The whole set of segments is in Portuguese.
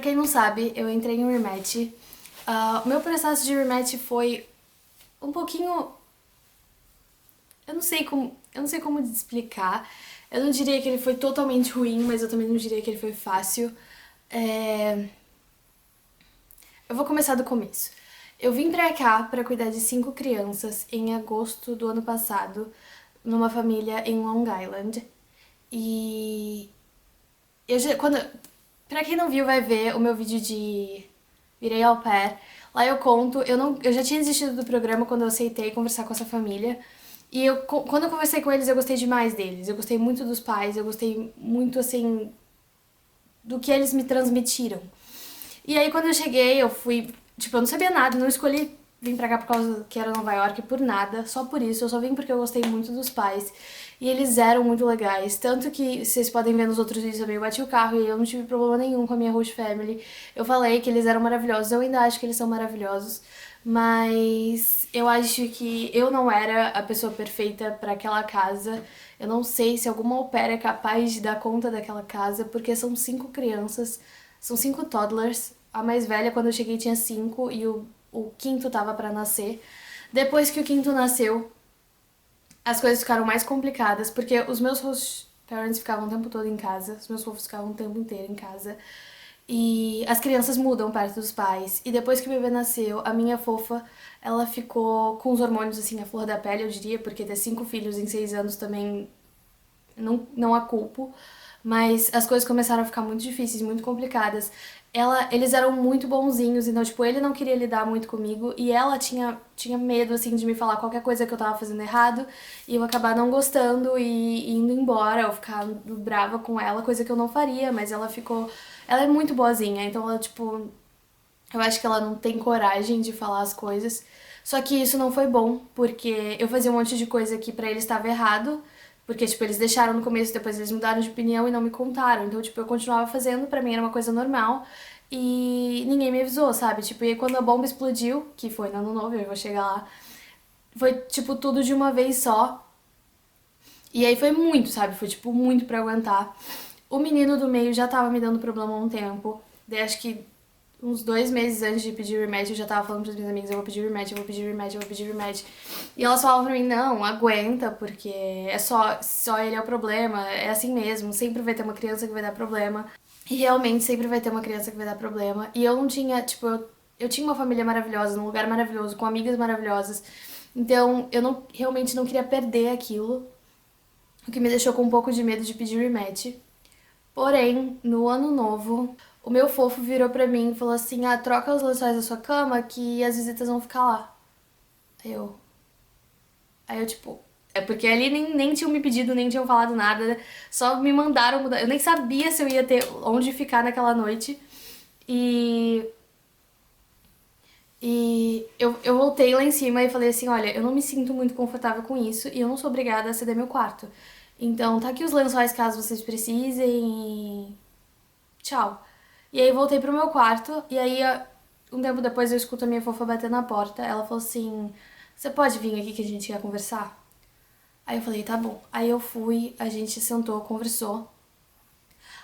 quem não sabe, eu entrei em rematch. O meu processo de rematch foi um pouquinho... Eu não sei como explicar. Eu não diria que ele foi totalmente ruim, mas eu também não diria que ele foi fácil. Eu vou começar do começo. Eu vim pra cá pra cuidar de 5 crianças em agosto do ano passado, numa família em Long Island. E eu já, quando, pra quem não viu, vai ver o meu vídeo de Virei au pair. Lá eu conto, eu já tinha desistido do programa quando eu aceitei conversar com essa família. E quando eu conversei com eles, eu gostei demais deles. Eu gostei muito dos pais, eu gostei muito, assim, do que eles me transmitiram. E aí quando eu cheguei, eu fui, tipo, eu não sabia nada, não escolhi vir pra cá por causa que era Nova York, por nada, só por isso, eu só vim porque eu gostei muito dos pais. E eles eram muito legais, tanto que vocês podem ver nos outros vídeos também, eu bati o carro e eu não tive problema nenhum com a minha host family. Eu falei que eles eram maravilhosos, eu ainda acho que eles são maravilhosos, mas eu acho que eu não era a pessoa perfeita pra aquela casa. Eu não sei se alguma au pair é capaz de dar conta daquela casa, porque são 5 crianças, são 5 toddlers. A mais velha, quando eu cheguei, tinha 5 e o quinto tava pra nascer. Depois que o quinto nasceu, as coisas ficaram mais complicadas, porque os meus host parents ficavam o tempo todo em casa, os meus fofos ficavam o tempo inteiro em casa. E as crianças mudam perto dos pais. E depois que o bebê nasceu, a minha fofa, ela ficou com os hormônios assim, a flor da pele, eu diria, porque ter 5 filhos em 6 anos também não a culpo, mas as coisas começaram a ficar muito difíceis, muito complicadas. Eles eram muito bonzinhos, então, tipo, ele não queria lidar muito comigo e ela tinha medo, assim, de me falar qualquer coisa que eu tava fazendo errado e eu acabar não gostando e indo embora ou ficar brava com ela, coisa que eu não faria, mas ela ficou. Ela é muito boazinha, então ela, tipo. Eu acho que ela não tem coragem de falar as coisas. Só que isso não foi bom, porque eu fazia um monte de coisa que pra eles estava errado. Porque, tipo, eles deixaram no começo, depois eles mudaram de opinião e não me contaram. Então, tipo, eu continuava fazendo, pra mim era uma coisa normal. E ninguém me avisou, sabe? Tipo, e aí quando a bomba explodiu, que foi no ano novo, eu vou chegar lá, foi, tipo, tudo de uma vez só. E aí foi muito, sabe? Foi, tipo, muito pra aguentar. O menino do meio já tava me dando problema há um tempo. Daí acho que uns 2 meses antes de pedir rematch, eu já tava falando pras minhas amigas, eu vou pedir rematch, eu vou pedir rematch, eu vou pedir rematch. E elas falavam pra mim, não, aguenta, porque é só ele é o problema, é assim mesmo, sempre vai ter uma criança que vai dar problema. E realmente sempre vai ter uma criança que vai dar problema. E eu não tinha, tipo, eu tinha uma família maravilhosa, num lugar maravilhoso, com amigas maravilhosas. Então eu realmente não queria perder aquilo, o que me deixou com um pouco de medo de pedir rematch. Porém, no ano novo, o meu fofo virou pra mim e falou assim: ah, troca os lençóis da sua cama que as visitas vão ficar lá. Aí eu. Aí eu, tipo. É porque ali nem tinham me pedido, nem tinham falado nada, só me mandaram mudar. Eu nem sabia se eu ia ter onde ficar naquela noite. E. E eu voltei lá em cima e falei assim: olha, eu não me sinto muito confortável com isso e eu não sou obrigada a ceder meu quarto. Então, tá aqui os lençóis caso vocês precisem. Tchau. E aí voltei pro meu quarto, e aí um tempo depois eu escuto a minha fofa bater na porta. Ela falou assim: você pode vir aqui que a gente quer conversar? Aí eu falei: tá bom. Aí eu fui, a gente sentou, conversou.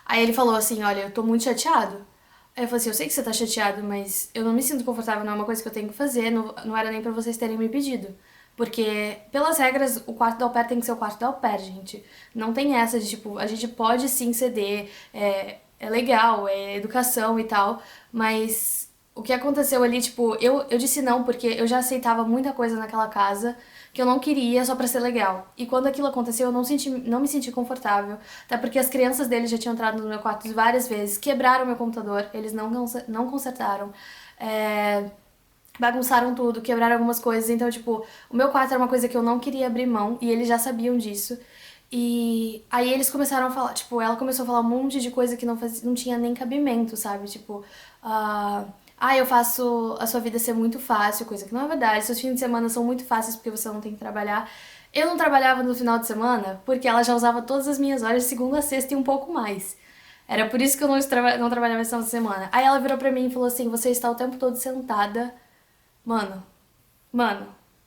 Aí ele falou assim: olha, eu tô muito chateado. Aí eu falei assim: eu sei que você tá chateado, mas eu não me sinto confortável, não é uma coisa que eu tenho que fazer, não era nem pra vocês terem me pedido. Porque, pelas regras, o quarto da au pair tem que ser o quarto da au pair, gente. Não tem essa de, tipo, a gente pode sim ceder, é legal, é educação e tal, mas o que aconteceu ali, tipo, eu disse não porque eu já aceitava muita coisa naquela casa que eu não queria só pra ser legal. E quando aquilo aconteceu, eu não me senti confortável, até porque as crianças dele já tinham entrado no meu quarto várias vezes, quebraram meu computador, eles não consertaram. É, bagunçaram tudo, quebraram algumas coisas. Então, tipo, o meu quarto era uma coisa que eu não queria abrir mão e eles já sabiam disso. E aí eles começaram a falar, tipo, ela começou a falar um monte de coisa que não tinha nem cabimento, sabe? Tipo, eu faço a sua vida ser muito fácil, coisa que não é verdade. Seus fins de semana são muito fáceis porque você não tem que trabalhar. Eu não trabalhava no final de semana porque ela já usava todas as minhas horas de segunda a sexta e um pouco mais. Era por isso que eu não trabalhava esse final de semana. Aí ela virou pra mim e falou assim: você está o tempo todo sentada. Mano, mano,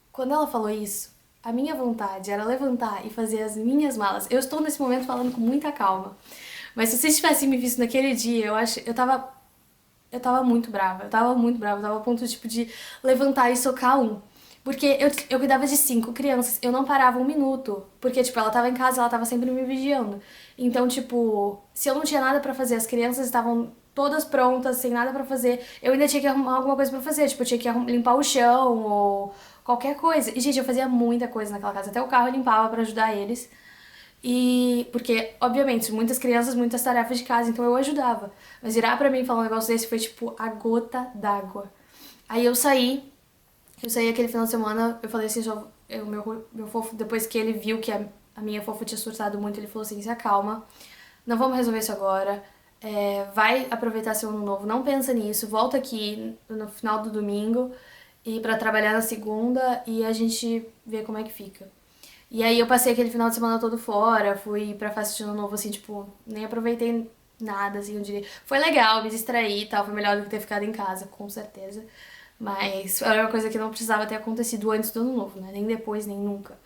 quando ela falou isso, a minha vontade era levantar e fazer as minhas malas. Eu estou nesse momento falando com muita calma. Mas se vocês tivessem me visto naquele dia, eu tava eu tava muito brava, eu tava muito brava, eu tava a ponto, tipo, de levantar e socar um. Porque eu cuidava de 5 crianças, eu não parava um minuto. Porque, tipo, ela tava em casa, ela tava sempre me vigiando. Então, tipo, se eu não tinha nada pra fazer, as crianças estavam todas prontas, sem nada pra fazer, eu ainda tinha que arrumar alguma coisa pra fazer. Tipo, eu tinha que limpar o chão ou qualquer coisa. E, gente, eu fazia muita coisa naquela casa. Até o carro eu limpava pra ajudar eles. E porque, obviamente, muitas crianças, muitas tarefas de casa, então eu ajudava. Mas virar pra mim e falar um negócio desse foi tipo a gota d'água. Aí eu saí aquele final de semana, eu falei assim, meu fofo, depois que ele viu que a minha fofa tinha surtado muito, ele falou assim, se acalma, não vamos resolver isso agora, vai aproveitar seu ano novo, não pensa nisso, volta aqui no final do domingo e pra trabalhar na segunda e a gente vê como é que fica. E aí eu passei aquele final de semana todo fora, fui pra festa de ano novo, assim, tipo, nem aproveitei nada, assim, eu diria. Foi legal, me distraí e tal, foi melhor do que ter ficado em casa, com certeza. Mas era uma coisa que não precisava ter acontecido antes do ano novo, né? Nem depois, nem nunca.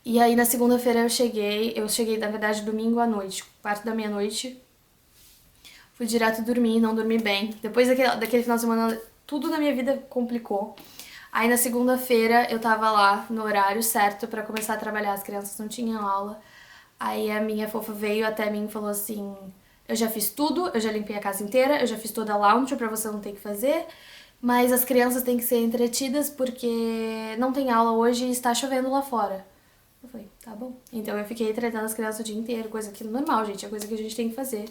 E aí na segunda-feira eu cheguei, na verdade, domingo à noite, parte da meia-noite, fui direto dormir, não dormi bem. Depois daquele final de semana, tudo na minha vida complicou. Aí na segunda-feira eu tava lá no horário certo pra começar a trabalhar, as crianças não tinham aula. Aí a minha fofa veio até mim e falou assim: eu já fiz tudo, eu já limpei a casa inteira, eu já fiz toda a laundry pra você não ter que fazer, mas as crianças têm que ser entretidas porque não tem aula hoje e está chovendo lá fora. Eu falei, tá bom. Então eu fiquei tratando as crianças o dia inteiro, coisa que é normal, gente, é coisa que a gente tem que fazer.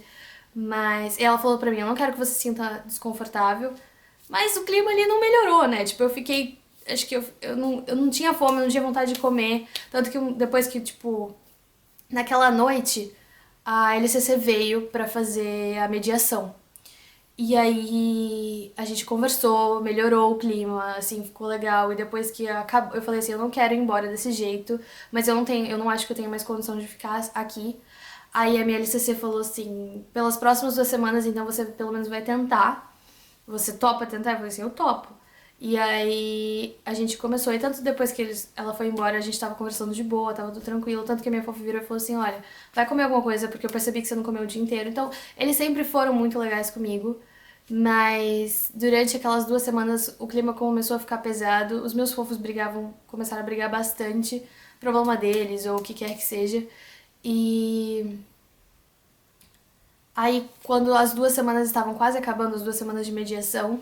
Mas ela falou pra mim, eu não quero que você se sinta desconfortável. Mas o clima ali não melhorou, né? Tipo, eu fiquei. Acho que eu não tinha fome, eu não tinha vontade de comer. Tanto que depois que, tipo, naquela noite, a LCC veio pra fazer a mediação. E aí a gente conversou, melhorou o clima, assim, ficou legal. E depois que acabou, eu falei assim, eu não quero ir embora desse jeito, mas eu não acho que eu tenho mais condição de ficar aqui. Aí a minha LCC falou assim, pelas próximas 2 semanas, então você pelo menos vai tentar. Você topa tentar? Eu falei assim, eu topo. E aí a gente começou, e tanto depois que ela foi embora, a gente tava conversando de boa, tava tudo tranquilo, tanto que a minha fofa virou e falou assim, olha, vai comer alguma coisa, porque eu percebi que você não comeu o dia inteiro. Então, eles sempre foram muito legais comigo, mas durante aquelas 2 semanas o clima começou a ficar pesado, os meus fofos começaram a brigar bastante, problema deles, ou o que quer que seja. E aí, quando as 2 semanas estavam quase acabando, as 2 semanas de mediação,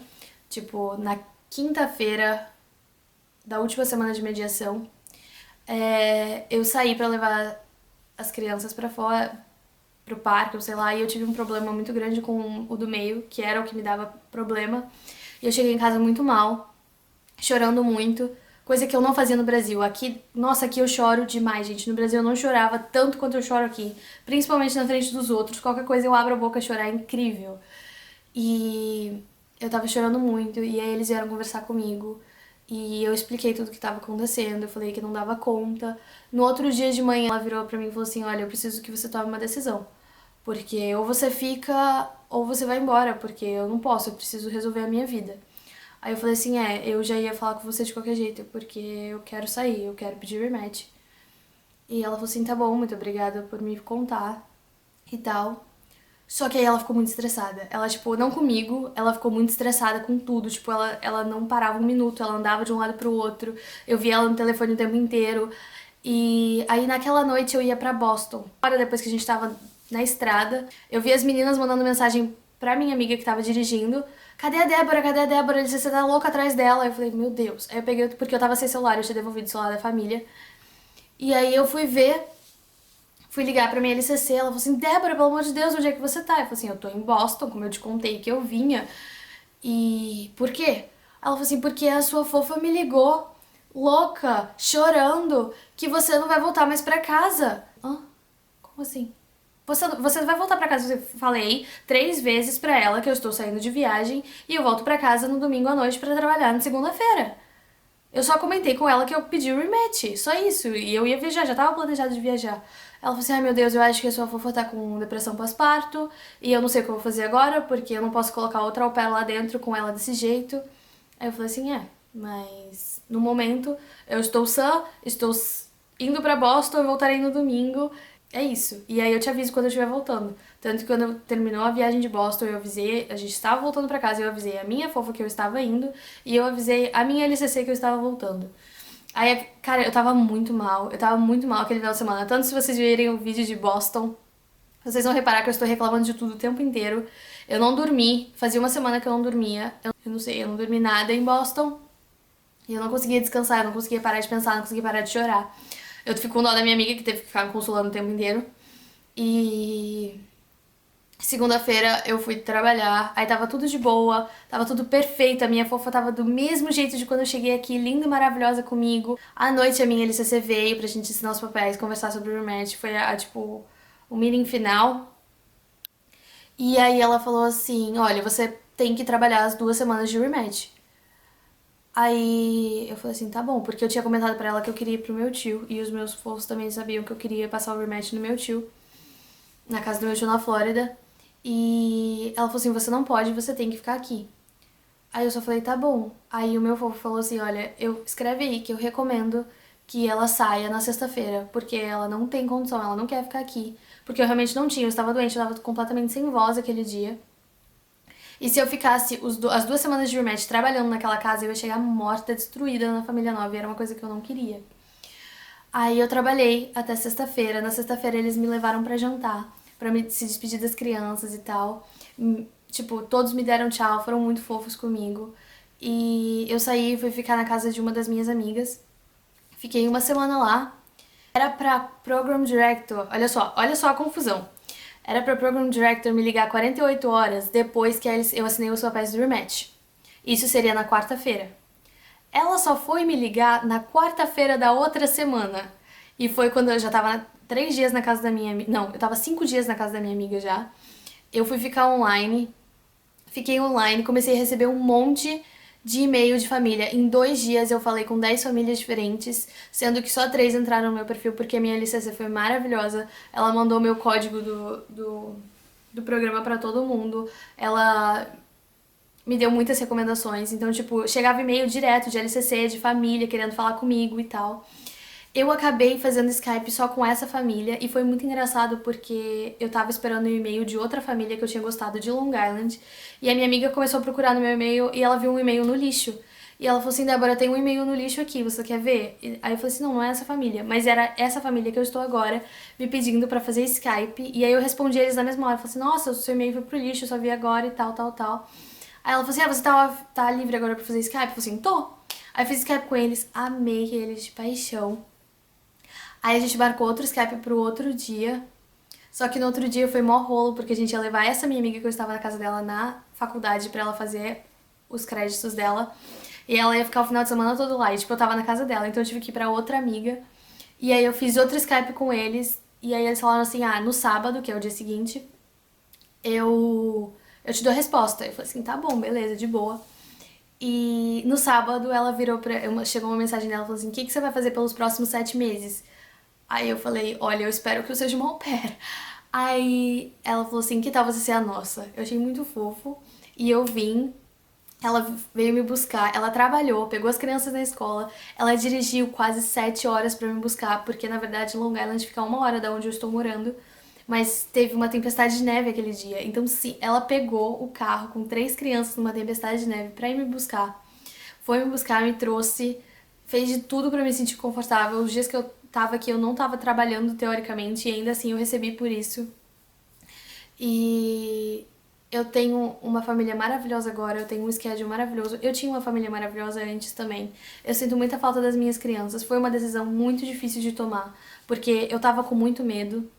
tipo, na quinta-feira da última semana de mediação, eu saí pra levar as crianças pra fora, pro parque, ou sei lá, e eu tive um problema muito grande com o do meio, que era o que me dava problema. E eu cheguei em casa muito mal, chorando muito, coisa que eu não fazia no Brasil. Aqui, nossa, aqui eu choro demais, gente. No Brasil eu não chorava tanto quanto eu choro aqui, principalmente na frente dos outros. Qualquer coisa eu abro a boca a chorar, é incrível. E eu tava chorando muito, e aí eles vieram conversar comigo. E eu expliquei tudo o que tava acontecendo, eu falei que não dava conta. No outro dia de manhã, ela virou pra mim e falou assim: olha, eu preciso que você tome uma decisão. Porque ou você fica ou você vai embora, porque eu não posso, eu preciso resolver a minha vida. Aí eu falei assim: eu já ia falar com você de qualquer jeito, porque eu quero sair, eu quero pedir rematch. E ela falou assim: tá bom, muito obrigada por me contar e tal. Só que aí ela ficou muito estressada. Ela, tipo, não comigo, ela ficou muito estressada com tudo. Tipo, ela não parava um minuto, ela andava de um lado pro outro. Eu via ela no telefone o tempo inteiro. E aí naquela noite eu ia pra Boston. Hora depois que a gente tava na estrada, eu vi as meninas mandando mensagem pra minha amiga que tava dirigindo. Cadê a Débora? Cadê a Débora? Ele disse, você tá louca atrás dela. Eu falei, meu Deus. Aí eu peguei, porque eu tava sem celular, eu tinha devolvido o celular da família. E aí eu fui ligar pra minha LCC, ela falou assim, Débora, pelo amor de Deus, onde é que você tá? Eu falei assim, eu tô em Boston, como eu te contei que eu vinha. E por quê? Ela falou assim, porque a sua fofa me ligou, louca, chorando, que você não vai voltar mais pra casa. Hã? Como assim? Você não vai voltar pra casa. Eu falei 3 vezes pra ela que eu estou saindo de viagem e eu volto pra casa no domingo à noite pra trabalhar na segunda-feira. Eu só comentei com ela que eu pedi o rematch, só isso. E eu ia viajar, já tava planejado de viajar. Ela falou assim, ai meu Deus, eu acho que a sua fofa tá com depressão pós-parto e eu não sei o que eu vou fazer agora, porque eu não posso colocar outra au pair lá dentro com ela desse jeito. Aí eu falei assim, mas no momento eu estou sã, estou indo pra Boston, eu voltarei no domingo. é isso. E aí eu te aviso quando eu estiver voltando. Tanto que quando terminou a viagem de Boston, eu avisei, a gente estava voltando pra casa, eu avisei a minha fofa que eu estava indo e eu avisei a minha LCC que eu estava voltando. Aí, cara, eu tava muito mal aquele final de semana. Tanto se vocês virem o vídeo de Boston, vocês vão reparar que eu estou reclamando de tudo o tempo inteiro. Eu não dormi, fazia uma semana que eu não dormia. Eu não sei, eu não dormi nada em Boston. E eu não conseguia descansar, eu não conseguia parar de pensar, não conseguia parar de chorar. Eu fico com dó da minha amiga que teve que ficar me consolando o tempo inteiro. E segunda-feira eu fui trabalhar, aí tava tudo de boa, tava tudo perfeito, a minha fofa tava do mesmo jeito de quando eu cheguei aqui, linda e maravilhosa comigo. À noite a minha LCC veio pra gente ensinar os papéis, conversar sobre o rematch, foi tipo, o meeting final. E aí ela falou assim, olha, você tem que trabalhar as 2 semanas de rematch. Aí eu falei assim, tá bom, porque eu tinha comentado pra ela que eu queria ir pro meu tio, e os meus fofos também sabiam que eu queria passar o rematch no meu tio, na casa do meu tio na Flórida. E ela falou assim, você não pode, você tem que ficar aqui. Aí eu só falei, tá bom. Aí o meu fofo falou assim, olha, escreve aí que eu recomendo que ela saia na sexta-feira, porque ela não tem condição, ela não quer ficar aqui. Porque eu realmente não tinha, eu estava doente, eu estava completamente sem voz aquele dia. E se eu ficasse as 2 semanas de rematch trabalhando naquela casa, eu ia chegar morta, destruída na família nova, e era uma coisa que eu não queria. Aí eu trabalhei até sexta-feira. Na sexta-feira eles me levaram pra jantar, pra me se despedir das crianças e tal. Tipo, todos me deram tchau, foram muito fofos comigo. E eu saí e fui ficar na casa de uma das minhas amigas. Fiquei uma semana lá. Era pra Program Director, olha só a confusão. Era pra Program Director me ligar 48 horas depois que eu assinei os papéis do rematch. Isso seria na quarta-feira. Ela só foi me ligar na quarta-feira da outra semana. E foi quando eu já tava 3 dias na casa da minha amiga. Não, eu tava 5 dias na casa da minha amiga já. Eu fui ficar online. Fiquei online, comecei a receber um monte de e-mail de família. Em 2 dias eu falei com 10 famílias diferentes, sendo que só 3 entraram no meu perfil porque a minha LCC foi maravilhosa. Ela mandou meu código do programa pra todo mundo. Ela me deu muitas recomendações. Então, tipo, chegava e-mail direto de LCC, de família, querendo falar comigo e tal. Eu acabei fazendo Skype só com essa família e foi muito engraçado porque eu tava esperando um e-mail de outra família que eu tinha gostado de Long Island e a minha amiga começou a procurar no meu e-mail e ela viu um e-mail no lixo. E ela falou assim, Débora, tem um e-mail no lixo aqui, você quer ver? Aí eu falei assim, não, não é essa família, mas era essa família que eu estou agora me pedindo pra fazer Skype. E aí eu respondi eles na mesma hora, falei assim, nossa, o seu e-mail foi pro lixo, eu só vi agora e tal, tal, tal. Aí ela falou assim, ah, você tá livre agora pra fazer Skype? Eu falei assim, tô. Aí eu fiz Skype com eles, amei eles de paixão. Aí a gente marcou outro Skype pro outro dia. Só que no outro dia foi mó rolo, porque a gente ia levar essa minha amiga que eu estava na casa dela na faculdade pra ela fazer os créditos dela. E ela ia ficar o final de semana todo lá. E tipo, eu tava na casa dela, então eu tive que ir pra outra amiga. E aí eu fiz outro Skype com eles. E aí eles falaram assim, ah, no sábado, que é o dia seguinte, eu te dou a resposta. Eu falei assim, tá bom, beleza, de boa. E no sábado ela virou chegou uma mensagem dela, falou assim, o que você vai fazer pelos próximos 7 meses? Aí eu falei, olha, eu espero que eu seja uma au pair. Aí ela falou assim, que tal você ser a nossa? Eu achei muito fofo. E eu vim, ela veio me buscar, ela trabalhou, pegou as crianças na escola, ela dirigiu quase 7 horas pra me buscar, porque na verdade Long Island fica 1 hora da onde eu estou morando. Mas teve uma tempestade de neve aquele dia. Então, sim, ela pegou o carro com 3 crianças numa tempestade de neve pra ir me buscar. Foi me buscar, me trouxe, fez de tudo pra me sentir confortável. Os dias que eu tava aqui, eu não tava trabalhando teoricamente, e ainda assim eu recebi por isso. E eu tenho uma família maravilhosa agora, eu tenho um schedule maravilhoso. Eu tinha uma família maravilhosa antes também. Eu sinto muita falta das minhas crianças. Foi uma decisão muito difícil de tomar, porque eu tava com muito medo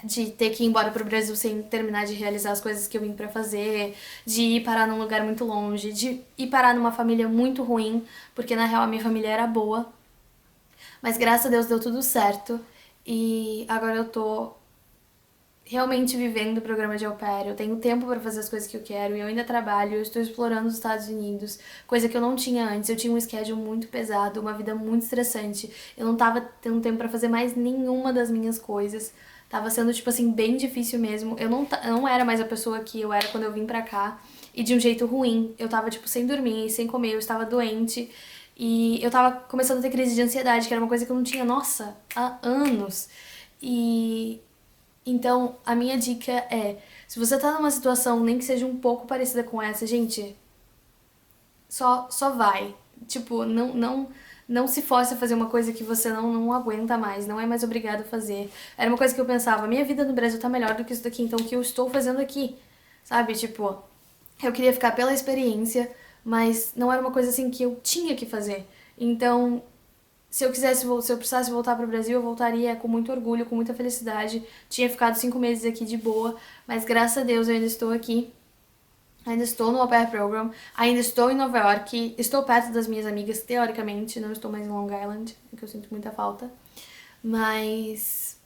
de ter que ir embora pro Brasil sem terminar de realizar as coisas que eu vim pra fazer, de ir parar num lugar muito longe, de ir parar numa família muito ruim, porque na real a minha família era boa. Mas graças a Deus deu tudo certo e agora eu tô realmente vivendo o programa de au pair. Eu tenho tempo pra fazer as coisas que eu quero e eu ainda trabalho, eu estou explorando os Estados Unidos, coisa que eu não tinha antes. Eu tinha um schedule muito pesado, uma vida muito estressante. Eu não tava tendo tempo pra fazer mais nenhuma das minhas coisas. Tava sendo, tipo assim, bem difícil mesmo. Eu não era mais a pessoa que eu era quando eu vim pra cá. E de um jeito ruim. Eu tava, tipo, sem dormir, sem comer, eu estava doente. E eu tava começando a ter crise de ansiedade, que era uma coisa que eu não tinha, nossa, há anos. E então a minha dica é, se você tá numa situação nem que seja um pouco parecida com essa, gente, só vai. Tipo, não se force a fazer uma coisa que você não aguenta mais, não é mais obrigado a fazer. Era uma coisa que eu pensava, minha vida no Brasil tá melhor do que isso daqui, então o que eu estou fazendo aqui? Sabe? Tipo, eu queria ficar pela experiência, mas não era uma coisa assim que eu tinha que fazer. Então, se eu precisasse voltar pro Brasil, eu voltaria com muito orgulho, com muita felicidade. Tinha ficado 5 meses aqui de boa, mas graças a Deus eu ainda estou aqui. Ainda estou no Au Pair Program, ainda estou em Nova York, estou perto das minhas amigas, teoricamente, não estou mais em Long Island, o que eu sinto muita falta. Mas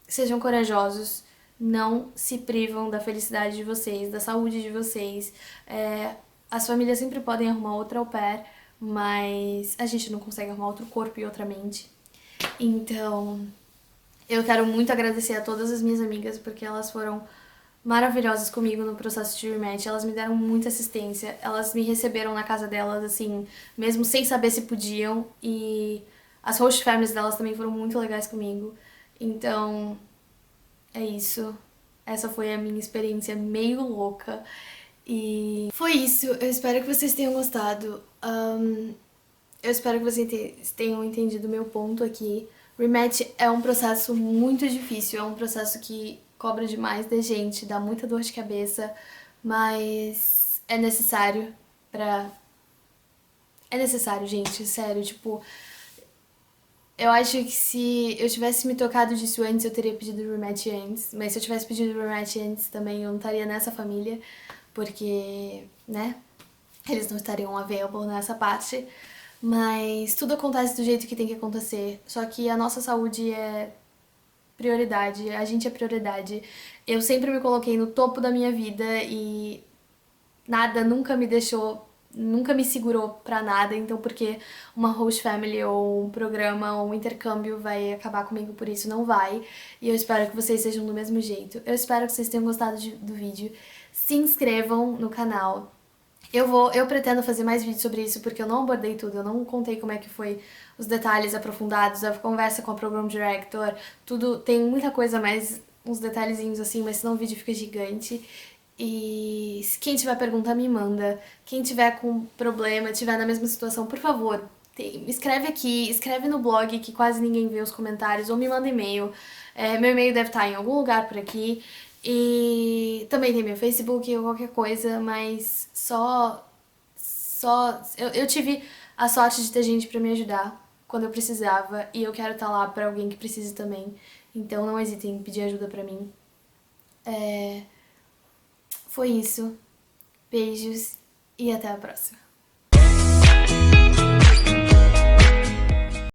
sejam corajosos, não se privam da felicidade de vocês, da saúde de vocês. As famílias sempre podem arrumar outra au pair, mas a gente não consegue arrumar outro corpo e outra mente. Então, eu quero muito agradecer a todas as minhas amigas, porque elas foram maravilhosas comigo no processo de rematch. Elas me deram muita assistência. Elas me receberam na casa delas, assim, mesmo sem saber se podiam. E as host families delas também foram muito legais comigo. Então, é isso. Essa foi a minha experiência meio louca. E foi isso. Eu espero que vocês tenham gostado. Eu espero que vocês tenham entendido o meu ponto aqui. Rematch é um processo muito difícil, é um processo que cobra demais da gente, dá muita dor de cabeça, mas é necessário pra... É necessário, gente, sério, tipo... Eu acho que se eu tivesse me tocado disso antes, eu teria pedido rematch antes, mas se eu tivesse pedido rematch antes também, eu não estaria nessa família, porque, né, eles não estariam available nessa parte. Mas tudo acontece do jeito que tem que acontecer. Só que a nossa saúde é prioridade, a gente é prioridade. Eu sempre me coloquei no topo da minha vida e nada nunca me deixou, nunca me segurou pra nada. Então, porque uma host family ou um programa ou um intercâmbio vai acabar comigo por isso, não vai. E eu espero que vocês sejam do mesmo jeito. Eu espero que vocês tenham gostado do vídeo. Se inscrevam no canal. Eu pretendo fazer mais vídeos sobre isso porque eu não abordei tudo, eu não contei como é que foi os detalhes aprofundados, a conversa com a Program Director, tudo, tem muita coisa mais, uns detalhezinhos assim, mas senão o vídeo fica gigante. E quem tiver pergunta me manda, quem tiver com problema, tiver na mesma situação, por favor, escreve aqui, escreve no blog que quase ninguém vê os comentários, ou me manda e-mail. Meu e-mail deve estar em algum lugar por aqui. E também tem meu Facebook ou qualquer coisa, mas eu tive a sorte de ter gente pra me ajudar quando eu precisava e eu quero estar lá pra alguém que precise também. Então não hesitem em pedir ajuda pra mim. Foi isso. Beijos e até a próxima.